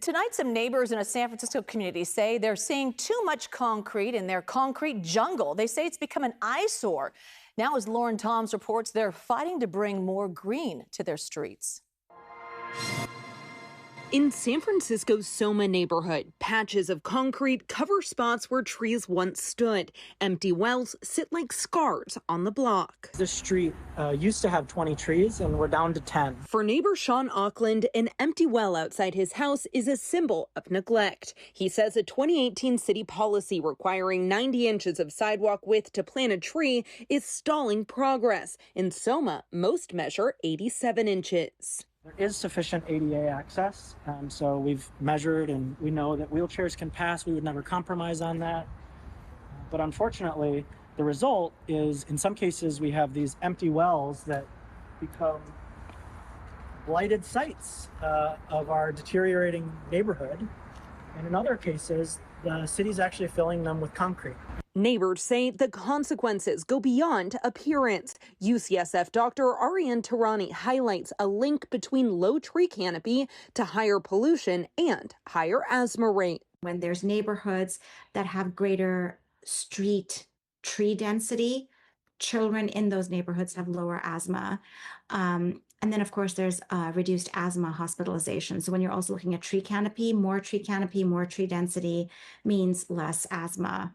Tonight, some neighbors in a San Francisco community say they're seeing too much concrete in their concrete jungle. They say it's become an eyesore. Now, as Lauren Toms reports, they're fighting to bring more green to their streets. In San Francisco's SOMA neighborhood, patches of concrete cover spots where trees once stood. Empty wells sit like scars on the block. This street used to have 20 trees, and we're down to 10. For neighbor Sean Auckland, an empty well outside his house is a symbol of neglect. He says a 2018 city policy requiring 90 inches of sidewalk width to plant a tree is stalling progress. In SOMA, most measure 87 inches. There is sufficient ADA access, so we've measured and we know that wheelchairs can pass. We would never compromise on that. But unfortunately, the result is in some cases we have these empty wells that become blighted sites of our deteriorating neighborhood. And in other cases, the city's actually filling them with concrete. Neighbors say the consequences go beyond appearance. UCSF Dr. Ariane Tarani highlights a link between low tree canopy to higher pollution and higher asthma rate. When there's neighborhoods that have greater street tree density, children in those neighborhoods have lower asthma. And then, of course, there's reduced asthma hospitalization. So when you're also looking at tree canopy, more tree density means less asthma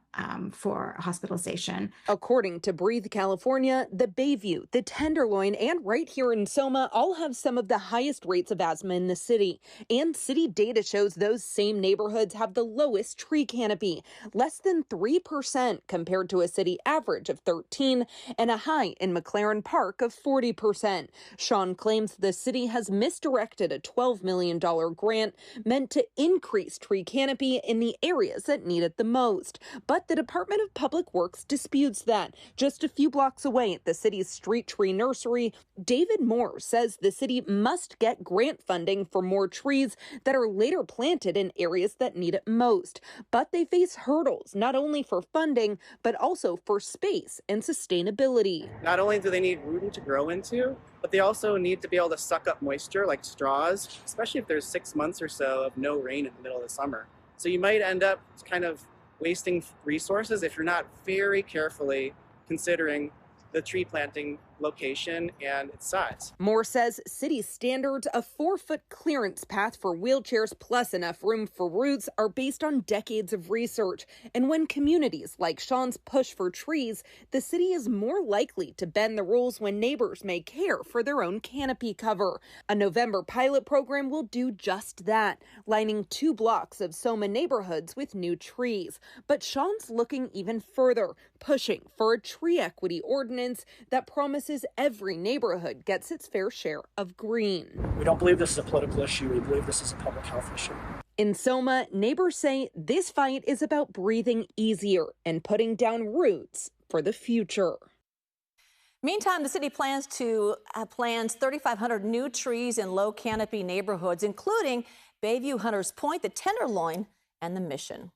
for hospitalization. According to Breathe California, the Bayview, the Tenderloin, and right here in SOMA all have some of the highest rates of asthma in the city. And city data shows those same neighborhoods have the lowest tree canopy, less than 3% compared to a city average of 13% and a high in McLaren Park of 40%. Sean claims the city has misdirected a $12 million grant meant to increase tree canopy in the areas that need it the most. But the Department of Public Works disputes that. Just a few blocks away at the city's street tree nursery, David Moore says the city must get grant funding for more trees that are later planted in areas that need it most. But they face hurdles, not only for funding, but also for space and sustainability. Not only do they need rooting to grow into, but they also need to be able to suck up moisture like straws, especially if there's 6 months or so of no rain in the middle of the summer. So you might end up kind of wasting resources if you're not very carefully considering the tree planting location and its size. Moore says city standards, a 4-foot clearance path for wheelchairs plus enough room for roots, are based on decades of research. And when communities like Sean's push for trees, the city is more likely to bend the rules when neighbors may care for their own canopy cover. A November pilot program will do just that, lining 2 blocks of SOMA neighborhoods with new trees. But Sean's looking even further, pushing for a tree equity ordinance that promises every neighborhood gets its fair share of green. We don't believe this is a political issue. We believe this is a public health issue. In SOMA, neighbors say this fight is about breathing easier and putting down roots for the future. Meantime, the city plans 3,500 new trees in low canopy neighborhoods, including Bayview, Hunters Point, the Tenderloin, and the Mission.